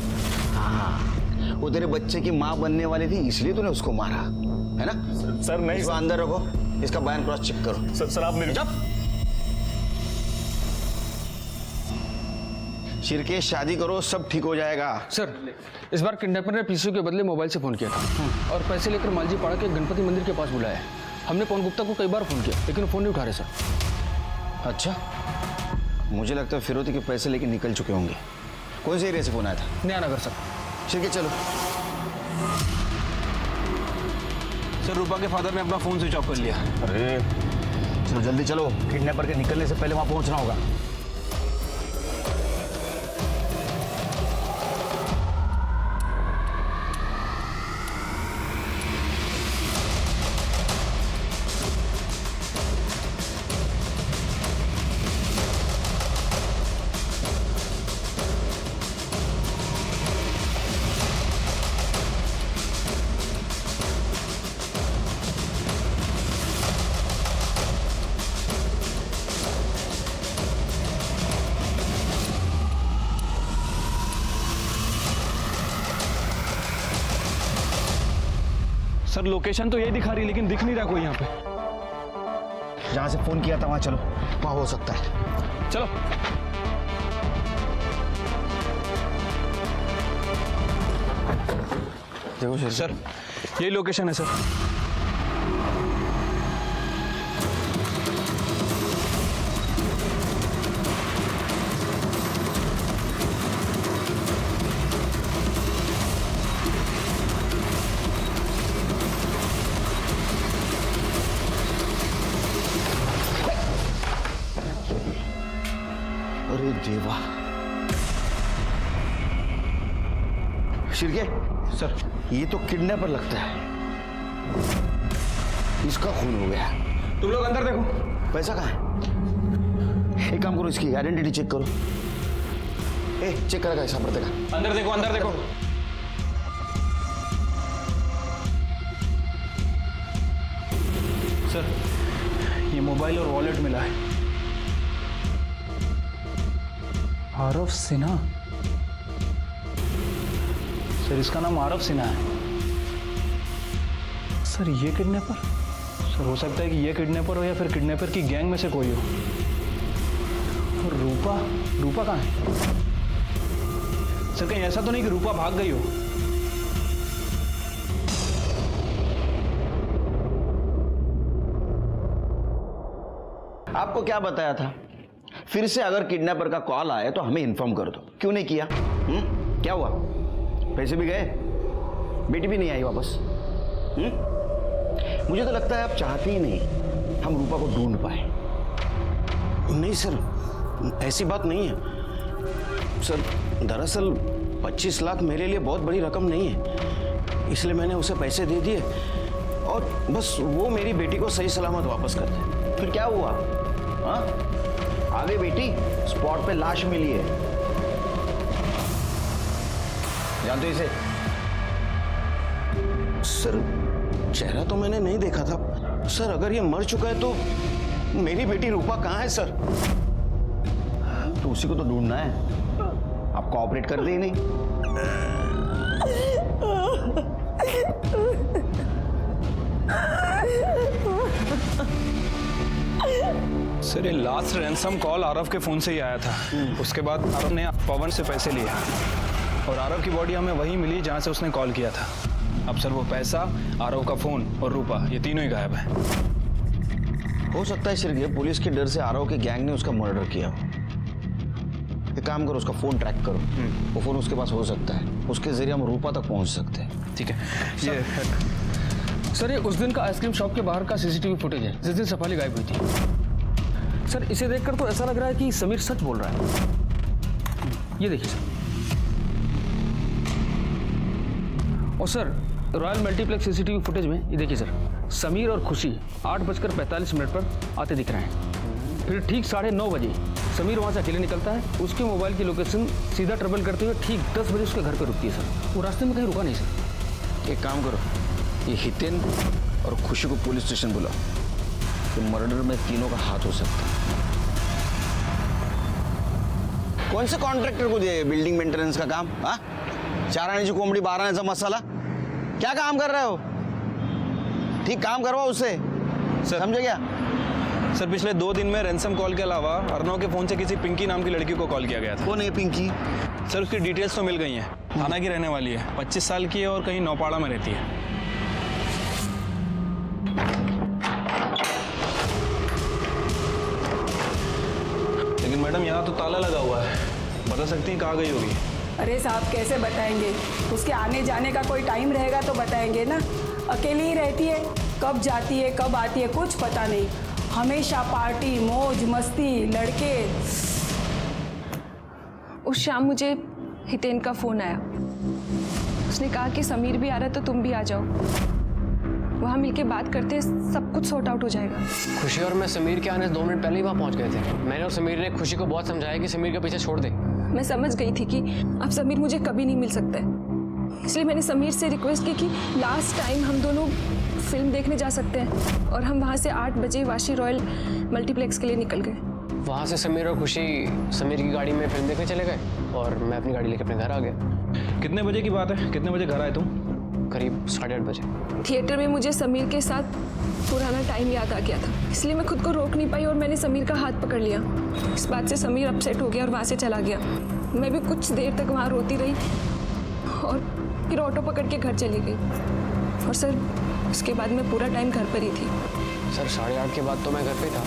[SPEAKER 7] हाँ, वो तेरे बच्चे की माँ बनने वाली थी, इसलिए तूने उसको मारा, है ना?
[SPEAKER 5] सर नहीं,
[SPEAKER 7] इसको अंदर रखो, इसका बयान क्रॉस चेक करो।
[SPEAKER 5] सर आप मेरे
[SPEAKER 7] शिरके शादी करो, सब ठीक हो जाएगा।
[SPEAKER 9] सर इस बार किडनैपर ने पीसीओ के बदले मोबाइल से फ़ोन किया था और पैसे लेकर मालजी पाड़ा के गणपति मंदिर के पास बुलाया है। हमने पवन गुप्ता को कई बार फ़ोन किया लेकिन फ़ोन नहीं उठा रहे सर।
[SPEAKER 7] अच्छा, मुझे लगता है फिरौती के पैसे लेके निकल चुके होंगे। कौन से एरिया से फोन आया था?
[SPEAKER 9] नया नगर सर।
[SPEAKER 7] शिरके चलो।
[SPEAKER 12] सर रूपा के फादर ने अपना फ़ोन स्विच ऑफ कर लिया।
[SPEAKER 7] अरे चलो जल्दी चलो, किडनैपर के निकलने से पहले वहां पहुंचना होगा।
[SPEAKER 12] सर लोकेशन तो यही दिखा रही है लेकिन दिख नहीं रहा कोई यहाँ पे।
[SPEAKER 7] जहां से फोन किया था वहां चलो, वहां हो सकता है।
[SPEAKER 12] चलो।
[SPEAKER 7] देखो
[SPEAKER 12] सर यही लोकेशन है सर।
[SPEAKER 7] अरे देवा, शिरके
[SPEAKER 12] सर
[SPEAKER 7] ये तो किडनैपर लगता है, इसका खून हो गया।
[SPEAKER 12] तुम लोग अंदर देखो।
[SPEAKER 7] पैसा कहाँ है? एक काम करो, इसकी आइडेंटिटी चेक करो। चेक करेगा ऐसा पड़ता का?
[SPEAKER 12] अंदर देखो, अंदर देखो। सर ये मोबाइल और वॉलेट मिला है। आरव सिन्हा। सर इसका नाम आरव सिन्हा है। सर ये किडनैपर? सर हो सकता है कि ये किडनैपर हो या फिर किडनैपर की गैंग में से कोई हो। और रूपा कहाँ है? सर कहीं ऐसा तो नहीं कि रूपा भाग गई हो?
[SPEAKER 7] आपको क्या बताया था? फिर से अगर किडनैपर का कॉल आए तो हमें इन्फॉर्म कर दो। क्यों नहीं किया? क्या हुआ? पैसे भी गए, बेटी भी नहीं आई वापस। मुझे तो लगता है आप चाहते ही नहीं हम रूपा को ढूंढ पाए।
[SPEAKER 11] नहीं सर, ऐसी बात नहीं है सर। दरअसल 25 लाख मेरे लिए बहुत बड़ी रकम नहीं है, इसलिए मैंने उसे पैसे दे दिए और बस वो मेरी बेटी को सही सलामत वापस कर दे।
[SPEAKER 7] फिर क्या हुआ? हाँ, आगे बेटी स्पॉट पे लाश मिली है। जानते इसे?
[SPEAKER 11] सर चेहरा तो मैंने नहीं देखा था सर। अगर ये मर चुका है तो मेरी बेटी रूपा कहाँ है सर?
[SPEAKER 7] तो उसी को तो ढूंढना है। आप कोऑपरेट करते ही नहीं।
[SPEAKER 12] सर ये लास्ट रैंसम कॉल आरव के फोन से ही आया था। उसके बाद आरव ने पवन से पैसे लिए और आरव की बॉडी हमें वहीं मिली जहां से उसने कॉल किया था। अब सर वो पैसा, आरव का फोन और रूपा, ये तीनों ही गायब है।
[SPEAKER 7] हो सकता है सिर्फ पुलिस के डर से आरव के गैंग ने उसका मर्डर किया। एक काम करो, उसका फोन ट्रैक करो। वो फोन उसके पास हो सकता है, उसके जरिए हम रूपा तक पहुंच सकते हैं।
[SPEAKER 12] ठीक है। ये
[SPEAKER 9] सर ये उस दिन का आइसक्रीम शॉप के बाहर का सीसीटीवी फुटेज है जिस दिन शेफाली गायब हुई थी। सर इसे देखकर तो ऐसा लग रहा है कि समीर सच बोल रहा है। ये देखिए सर। और sir royal multiplex CCTV footage में ये देखिए सर, समीर और खुशी 8:45 पर आते दिख रहे हैं। फिर ठीक 9:30 बजे समीर वहाँ से अकेले निकलता है। उसके मोबाइल की लोकेशन सीधा ट्रेवल करते हुए ठीक 10 बजे उसके घर पर रुकती है सर। वो रास्ते में कहीं रुका नहीं सर।
[SPEAKER 7] एक काम करो, ये हितेन और खुशी को पुलिस स्टेशन बुलाओ। तो मर्डर में तीनों का हाथ हो सकता है। कौन से कॉन्ट्रैक्टर को दिया बिल्डिंग मेंटेनेंस का काम? हाँ, 4 आने की कोमड़ी 12 आने का मसाला, क्या काम कर रहे हो? ठीक काम करवाओ उससे, समझे क्या?
[SPEAKER 3] सर पिछले 2 दिन में रैंसम कॉल के अलावा अर्नव के फोन से किसी पिंकी नाम की लड़की को कॉल किया गया था।
[SPEAKER 7] कौन है पिंकी?
[SPEAKER 3] सर उसकी डिटेल्स तो मिल गई हैं। थाना की रहने वाली है, 25 साल की है और कहीं नौपाड़ा में रहती है। लेकिन मैडम यहाँ तो ताला लगा हुआ है, बता सकती हैं कहाँ गई होगी?
[SPEAKER 16] अरे साहब कैसे बताएंगे, उसके आने जाने का कोई टाइम रहेगा तो बताएंगे ना। अकेली ही रहती है, कब जाती है कब आती है कुछ पता नहीं। हमेशा पार्टी मौज मस्ती लड़के।
[SPEAKER 2] उस शाम मुझे हितेन का फ़ोन आया। उसने कहा कि समीर भी आ रहा है तो तुम भी आ जाओ, वहाँ मिलके बात करते सब कुछ सॉर्ट आउट हो जाएगा।
[SPEAKER 10] खुशी और मैं समीर के आने से 2 मिनट पहले ही वहाँ पहुँच गए थे। मैंने और समीर ने खुशी को बहुत समझाया कि समीर का पीछे छोड़ दे।
[SPEAKER 2] मैं समझ गई थी कि अब समीर मुझे कभी नहीं मिल सकता है, इसलिए मैंने समीर से रिक्वेस्ट की कि लास्ट टाइम हम दोनों फिल्म देखने जा सकते हैं। और हम वहाँ से 8 बजे वाशी रॉयल मल्टीप्लेक्स के लिए निकल गए।
[SPEAKER 10] वहाँ से समीर और खुशी समीर की गाड़ी में फिल्म देखने चले गए और मैं अपनी गाड़ी लेकर अपने घर आ गया।
[SPEAKER 3] कितने बजे की बात है? कितने बजे घर आए तुम?
[SPEAKER 10] करीब 8:30 बजे।
[SPEAKER 2] थिएटर में मुझे समीर के साथ पुराना टाइम याद आ गया था, इसलिए मैं खुद को रोक नहीं पाई और मैंने समीर का हाथ पकड़ लिया। इस बात से समीर अपसेट हो गया और वहाँ से चला गया। मैं भी कुछ देर तक वहाँ रोती रही और फिर ऑटो पकड़ के घर चली गई। और सर उसके बाद मैं पूरा टाइम घर पर ही थी।
[SPEAKER 10] सर 8:30 के बाद तो मैं घर पे था।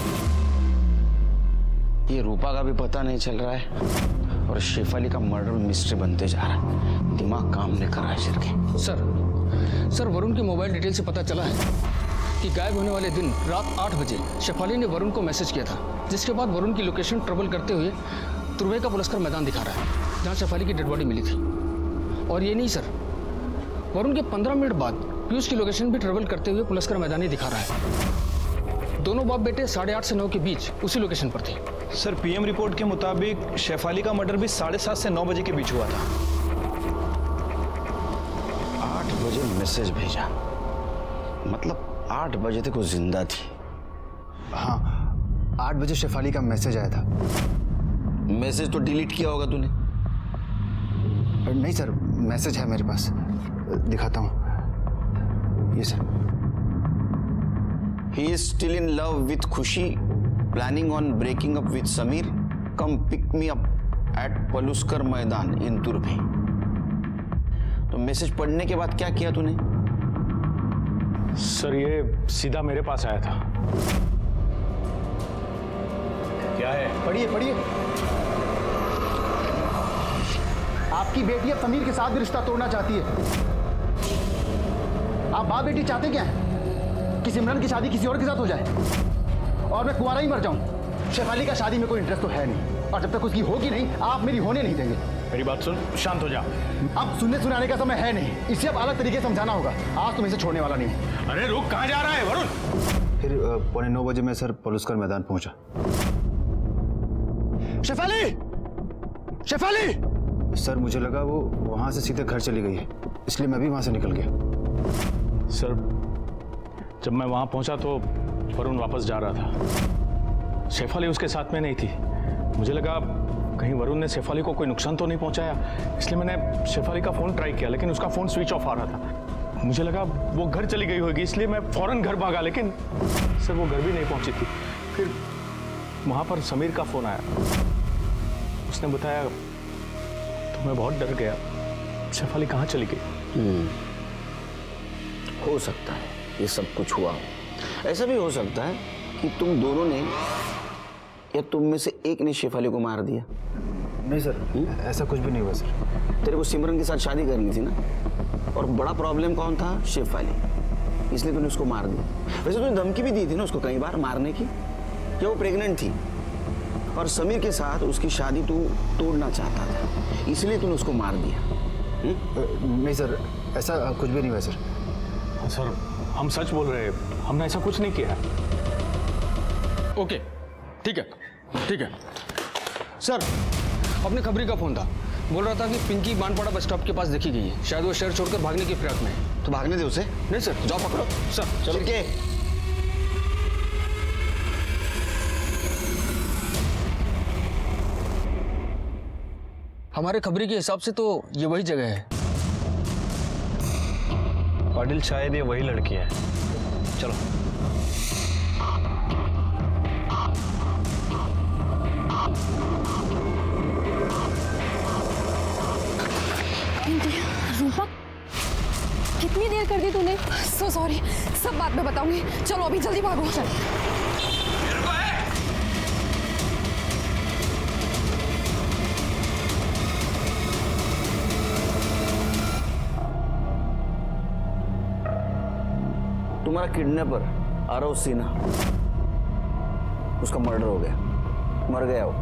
[SPEAKER 7] ये रूपा का भी पता नहीं चल रहा है और शेफाली का मर्डर मिस्ट्री बनते जा रहा है। दिमाग काम नहीं कर रहा है के।
[SPEAKER 9] सर वरुण की मोबाइल डिटेल से पता चला है कि गायब होने वाले दिन रात 8 बजे शेफाली ने वरुण को मैसेज किया था, जिसके बाद वरुण की लोकेशन ट्रेवल करते हुए तुर्वे का पुलस्कर मैदान दिखा रहा है, जहाँ शेफाली की डेड बॉडी मिली थी। और ये नहीं सर, वरुण के 15 मिनट बाद पीयूष की लोकेशन भी ट्रेवल करते हुए पुलस्कर मैदान ही दिखा रहा है। दोनों बाप बेटे 8:30 से 9 के बीच उसी लोकेशन पर थे।
[SPEAKER 3] सर पीएम रिपोर्ट के मुताबिक शेफाली का मर्डर भी 7:30 से 9 बजे के बीच हुआ था।
[SPEAKER 7] 8 बजे मैसेज भेजा, मतलब 8 बजे तक वो जिंदा थी।
[SPEAKER 4] हाँ, 8 बजे शेफाली का मैसेज आया था।
[SPEAKER 7] मैसेज तो डिलीट किया होगा तूने?
[SPEAKER 4] नहीं सर, मैसेज है मेरे पास, दिखाता हूँ। ये sir.
[SPEAKER 7] He is still in love with Khushi, planning on breaking up with Samir. Come pick me up at Paluskar मैदान in तुर्भे। तो मैसेज पढ़ने के बाद क्या किया तूने?
[SPEAKER 12] सर ये सीधा मेरे पास आया था। क्या है?
[SPEAKER 4] पढ़िए पढ़िए। आपकी बेटी अब समीर के साथ भी रिश्ता तोड़ना चाहती है। आप बाप बेटी चाहते क्या है? कि सिमरन की शादी किसी और के साथ हो जाए और मैं कुंवारा ही मर जाऊं। शेफाली का शादी में कोई इंटरेस्ट तो है नहीं, और जब तक उसकी होगी नहीं आप मेरी होने नहीं देंगे।
[SPEAKER 12] मेरी बात सुन, शांत हो जा।
[SPEAKER 4] अब सुनने सुनाने का समय है नहीं, इसे अब अलग तरीके से समझाना होगा। आज तुम इसे छोड़ने वाला नहीं है।
[SPEAKER 12] अरे रुक, कहाँ जा रहा है वरुण?
[SPEAKER 4] फिर 9:15 बजे मैं सर पलुस्कर मैदान पहुंचा। शेफाली! शेफाली! सर मुझे लगा वो वहां से सीधे घर चली गई है, इसलिए मैं भी वहां से निकल गया।
[SPEAKER 12] सर जब मैं वहां पहुंचा तो वरुण वापस जा रहा था। शेफाली उसके साथ में नहीं थी। मुझे लगा कहीं वरुण ने शेफाली को कोई नुकसान तो नहीं पहुंचाया, इसलिए मैंने शेफाली का फ़ोन ट्राई किया, लेकिन उसका फ़ोन स्विच ऑफ आ रहा था। मुझे लगा वो घर चली गई होगी, इसलिए मैं फ़ौरन घर भागा, लेकिन सर वो घर भी नहीं पहुंची थी। फिर वहाँ पर समीर का फ़ोन आया, उसने बताया तो मैं बहुत डर गया। शेफाली कहाँ चली गई?
[SPEAKER 7] हो सकता है ये सब कुछ हुआ। ऐसा भी हो सकता है कि तुम दोनों ने या तुम में से एक ने शेफाली को मार दिया।
[SPEAKER 4] नहीं सर, ऐसा कुछ भी नहीं हुआ सर।
[SPEAKER 7] तेरे को सिमरन के साथ शादी करनी थी ना, और बड़ा प्रॉब्लम कौन था? शेफाली, इसलिए तूने उसको मार दिया। वैसे तूने धमकी भी दी थी ना उसको कई बार मारने की। कि वो प्रेग्नेंट थी और समीर के साथ उसकी शादी तू तोड़ना चाहता था, इसलिए तूने उसको मार दिया।
[SPEAKER 4] नहीं सर, ऐसा कुछ भी नहीं हुआ सर।
[SPEAKER 12] सर हम सच बोल रहे हैं, हमने ऐसा कुछ नहीं किया।
[SPEAKER 9] ओके, ठीक है, ठीक है। सर, अपने खबरी का फोन था, बोल रहा था कि पिंकी बानपाड़ा बस स्टॉप के पास देखी गई है। शायद वो शहर छोड़कर भागने की फिराक में है।
[SPEAKER 7] तो भागने दे उसे।
[SPEAKER 9] नहीं सर, जाओ पकड़ो। सर
[SPEAKER 7] चलो के
[SPEAKER 9] हमारे खबरी के हिसाब से तो ये वही जगह है।
[SPEAKER 12] पाटिल शायद ये वही लड़की है। चलो।
[SPEAKER 2] रूपा, कितनी देर कर दी तूने? सो सॉरी, सब बात में बताऊंगी। चलो अभी जल्दी भागो।
[SPEAKER 7] तुम्हारा किडनैपर आरव सिन्हा, उसका मर्डर हो गया, मर गया वो।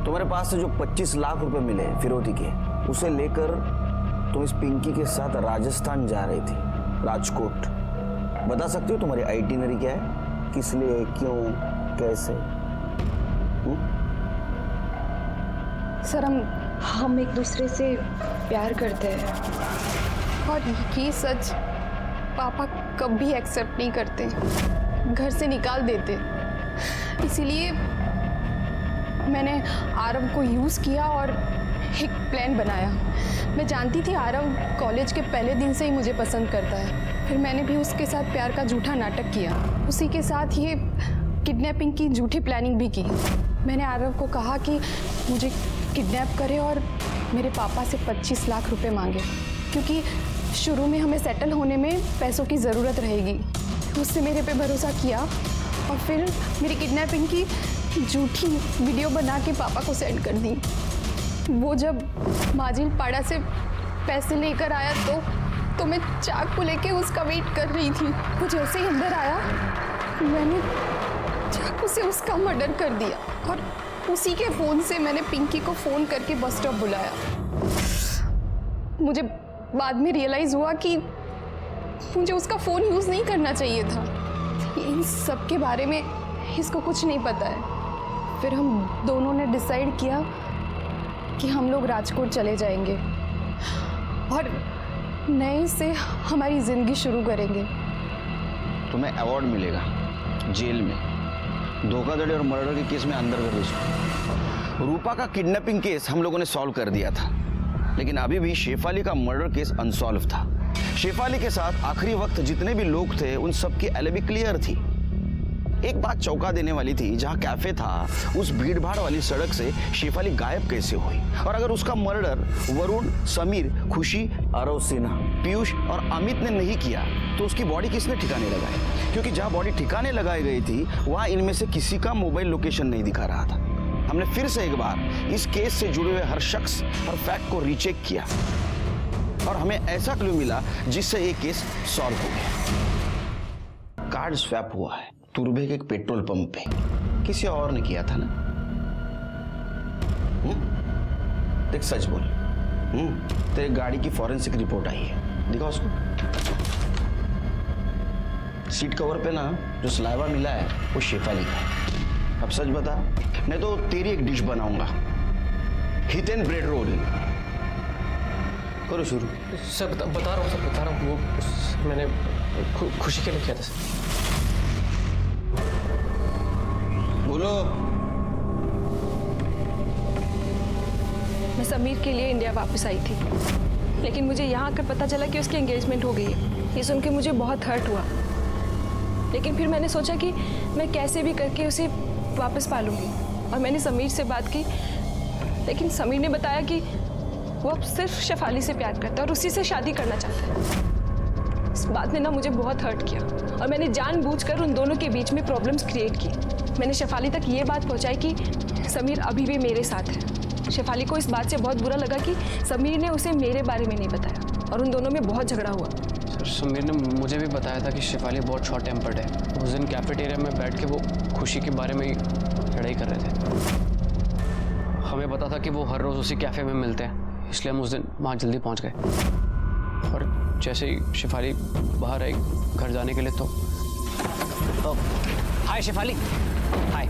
[SPEAKER 7] तुम्हारे पास से जो 25 लाख रुपए मिले फिरौती के, उसे लेकर तुम इस पिंकी के साथ राजस्थान जा रही थी, राजकोट। बता सकते हो तुम्हारी आइटिनरी क्या है? किस लिए, क्यों, कैसे?
[SPEAKER 2] सर, हम एक दूसरे से प्यार करते हैं और ये सच पापा कभी एक्सेप्ट नहीं करते, घर से निकाल देते। इसीलिए मैंने आरव को यूज़ किया और एक प्लान बनाया। मैं जानती थी आरव कॉलेज के पहले दिन से ही मुझे पसंद करता है। फिर मैंने भी उसके साथ प्यार का झूठा नाटक किया। उसी के साथ ये किडनैपिंग की झूठी प्लानिंग भी की। मैंने आरव को कहा कि मुझे किडनैप करे और मेरे पापा से 25 लाख रुपए मांगे, क्योंकि शुरू में हमें सेटल होने में पैसों की ज़रूरत रहेगी। उसने मेरे पे भरोसा किया और फिर मेरी किडनैपिंग की झूठी वीडियो बना के पापा को सेंड कर दी। वो जब माजिल पाड़ा से पैसे लेकर आया तो मैं चाकू लेके उसका वेट कर रही थी। वो जैसे ही अंदर आया, मैंने चाकू से उसका मर्डर कर दिया और उसी के फ़ोन से मैंने पिंकी को फ़ोन करके बस स्टॉप बुलाया। मुझे बाद में रियलाइज़ हुआ कि मुझे उसका फ़ोन यूज़ नहीं करना चाहिए था। इन सब के बारे में इसको कुछ नहीं पता है। फिर हम दोनों ने डिसाइड किया कि हम लोग राजकोट चले जाएंगे और नए से हमारी ज़िंदगी शुरू करेंगे।
[SPEAKER 7] तुम्हें अवार्ड मिलेगा जेल में, धोखाधड़ी और मर्डर के केस में अंदर कर दो। रूपा का किडनैपिंग केस हम लोगों ने सॉल्व कर दिया था, लेकिन अभी भी शेफाली का मर्डर केस अनसॉल्व था। शेफाली के साथ आखिरी वक्त जितने भी लोग थे उन सब की एलिबी क्लियर थी। एक बात चौंका देने वाली थी, जहां कैफे था उस भीड़भाड़ वाली सड़क से शेफाली गायब कैसे हुई? और अगर उसका मर्डर वरुण, समीर, खुशी, आरव सिन्हा, पीयूष और अमित ने नहीं किया तो उसकी बॉडी किसने ठिकाने लगाई? क्योंकि जहां बॉडी ठिकाने लगाई गई थी वहां इनमें से किसी का मोबाइल लोकेशन नहीं दिखा रहा था। हमने फिर से एक बार इस केस से जुड़े हुए हर शख्स और फैक्ट को रीचेक किया और हमें ऐसा क्लू मिला जिससे ये केस सॉल्व हो गया। कार्ड स्वैप हुआ है तुर्भे के एक पेट्रोल पंप पे, किसी और ने किया था ना? देख सच बोल, तेरे गाड़ी की फॉरेंसिक रिपोर्ट आई है, दिखा उसको। सीट कवर पे ना जो सलाइवा मिला है वो शेफाली का है। अब सच बता, नहीं तो तेरी एक डिश बनाऊंगा, हिट एंड ब्रेड रोल। करो शुरू।
[SPEAKER 10] सर बता रहा हूँ वो मैंने खुशी के लिए किया था सर।
[SPEAKER 7] बोलो।
[SPEAKER 2] मैं समीर के लिए इंडिया वापस आई थी, लेकिन मुझे यहाँ आकर पता चला कि उसकी एंगेजमेंट हो गई है। ये सुन के मुझे बहुत हर्ट हुआ, लेकिन फिर मैंने सोचा कि मैं कैसे भी करके उसे वापस पालूंगी और मैंने समीर से बात की, लेकिन समीर ने बताया कि वो अब सिर्फ शेफाली से प्यार करता है और उसी से शादी करना चाहता है। इस बात ने ना मुझे बहुत हर्ट किया और मैंने जानबूझकर उन दोनों के बीच में प्रॉब्लम्स क्रिएट की। मैंने शेफाली तक ये बात पहुंचाई कि समीर अभी भी मेरे साथ है। शेफाली को इस बात से बहुत बुरा लगा कि समीर ने उसे मेरे बारे में नहीं बताया और उन दोनों में बहुत झगड़ा हुआ।
[SPEAKER 10] सर समीर ने मुझे भी बताया था कि शेफाली बहुत शॉर्ट टेम्पर्ड है। उस दिन कैफेटेरिया में बैठ के वो खुशी के बारे में ही लड़ाई कर रहे थे। हमें पता था कि वो हर रोज़ उसी कैफ़े में मिलते हैं, इसलिए हम उस दिन वहाँ जल्दी पहुँच गए। और जैसे ही शेफाली बाहर आई घर जाने के लिए तो हाय शेफाली, हाय।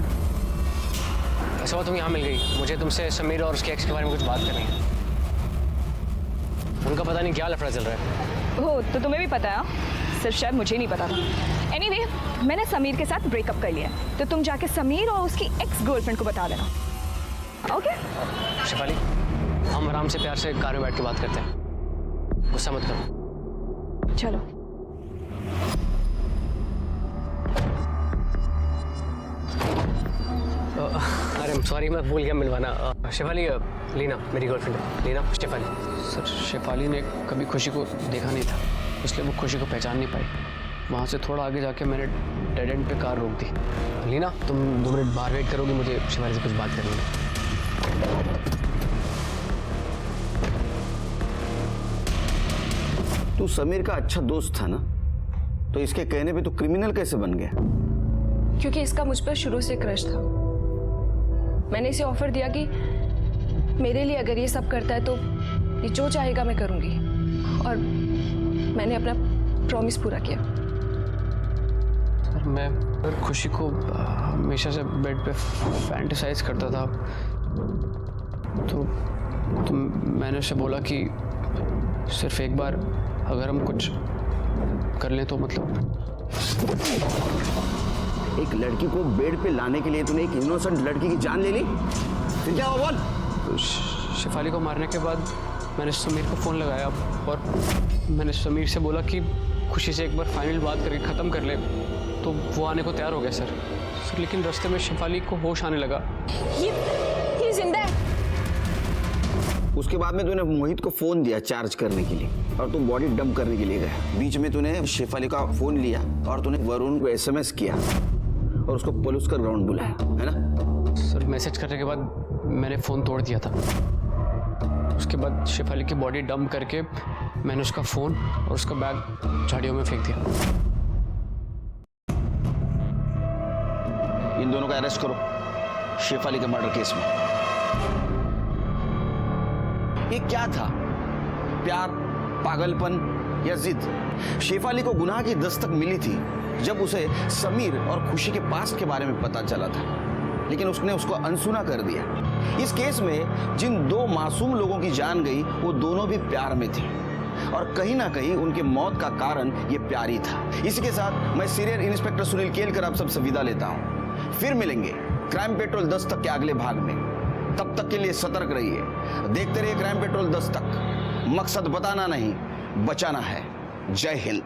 [SPEAKER 10] ऐसा हुआ तुम यहाँ मिल गई। मुझे तुमसे समीर और उसके एक्स के बारे में कुछ बात करनी है। उनका पता नहीं क्या लफड़ा चल रहा है।
[SPEAKER 17] हो तो तुम्हें भी पता है? सिर्फ शायद मुझे नहीं पता था। एनीवे, मैंने समीर के साथ ब्रेकअप कर लिया है, तो तुम जाके समीर और उसकी एक्स गर्लफ्रेंड को बता देना, ओके?
[SPEAKER 10] शेफाली, हम आराम से प्यार से कार में बैठ के बात करते हैं, गुस्सा मत करो।
[SPEAKER 17] चलो।
[SPEAKER 10] अरे सॉरी, मैं भूल गया मिलवाना। शेफाली, लीना मेरी गर्लफ्रेंड है। लीना, शेफाली। सर, शेफाली ने कभी खुशी को देखा नहीं था, इसलिए वो खुशी को पहचान नहीं पाई। वहाँ से थोड़ा आगे जाके मैंने डेड एंड पे कार रोक दी। लीना, तुम 2 मिनट बाहर वेट करोगी? मुझे शेफाली से कुछ बात करनी है।
[SPEAKER 7] तू समीर का अच्छा दोस्त था ना, तो इसके कहने पे तो क्रिमिनल कैसे बन गया?
[SPEAKER 2] क्योंकि इसका मुझ पर शुरू से क्रश था। मैंने इसे ऑफर दिया कि मेरे लिए अगर ये सब करता है तो ये जो चाहेगा मैं करूंगी, और मैंने अपना प्रॉमिस पूरा किया।
[SPEAKER 10] सर, मैं खुशी को हमेशा से बेड पे फैंटेसाइज करता था, तो मैंने उसे बोला कि सिर्फ एक बार अगर हम कुछ कर लें तो मतलब।
[SPEAKER 7] एक लड़की को बेड पे लाने के लिए तूने एक इनोसेंट लड़की की जान ले ली, फिर क्या हुआ बोल?
[SPEAKER 10] शेफाली को मारने के बाद मैंने समीर को फ़ोन लगाया और मैंने समीर से बोला कि खुशी से एक बार फाइनल बात करके ख़त्म कर ले, तो वो आने को तैयार हो गया सर। लेकिन रास्ते में शेफाली को होश आने लगा।
[SPEAKER 2] ये जिंदा है।
[SPEAKER 7] उसके बाद में तूने मोहित को फोन दिया चार्ज करने के लिए, और तू बॉडी डंप करने के लिए गया। बीच में तूने शेफाली का फोन लिया और तूने वरुण को SMS किया और उसको पुलिस का ग्राउंड बुलाया, है ना?
[SPEAKER 10] सर, मैसेज करने के बाद मैंने फ़ोन तोड़ दिया था। उसके बाद शेफाली की बॉडी डंप करके मैंने उसका फ़ोन और उसका बैग झाड़ियों में फेंक दिया।
[SPEAKER 7] इन दोनों का अरेस्ट करो शेफाली के मर्डर केस में। ये क्या था? प्यार, पागलपन या जिद? शेफाली को गुनाह की दस्तक मिली थी जब उसे समीर और खुशी के पास्ट के बारे में पता चला था, लेकिन उसने उसको अनसुना कर दिया। इस केस में जिन 2 मासूम लोगों की जान गई वो दोनों भी प्यार में थे, और कहीं ना कहीं उनके मौत का कारण ये प्यार ही था। इसी के साथ मैं सीनियर इंस्पेक्टर सुनील केलकर आप सबसे विदा लेता हूँ। फिर मिलेंगे क्राइम पेट्रोल 10 तक के अगले भाग में। तब तक के लिए सतर्क रहिए, देखते रहिए क्राइम पेट्रोल 10 तक। मकसद बताना नहीं, बचाना है। जय हिंद।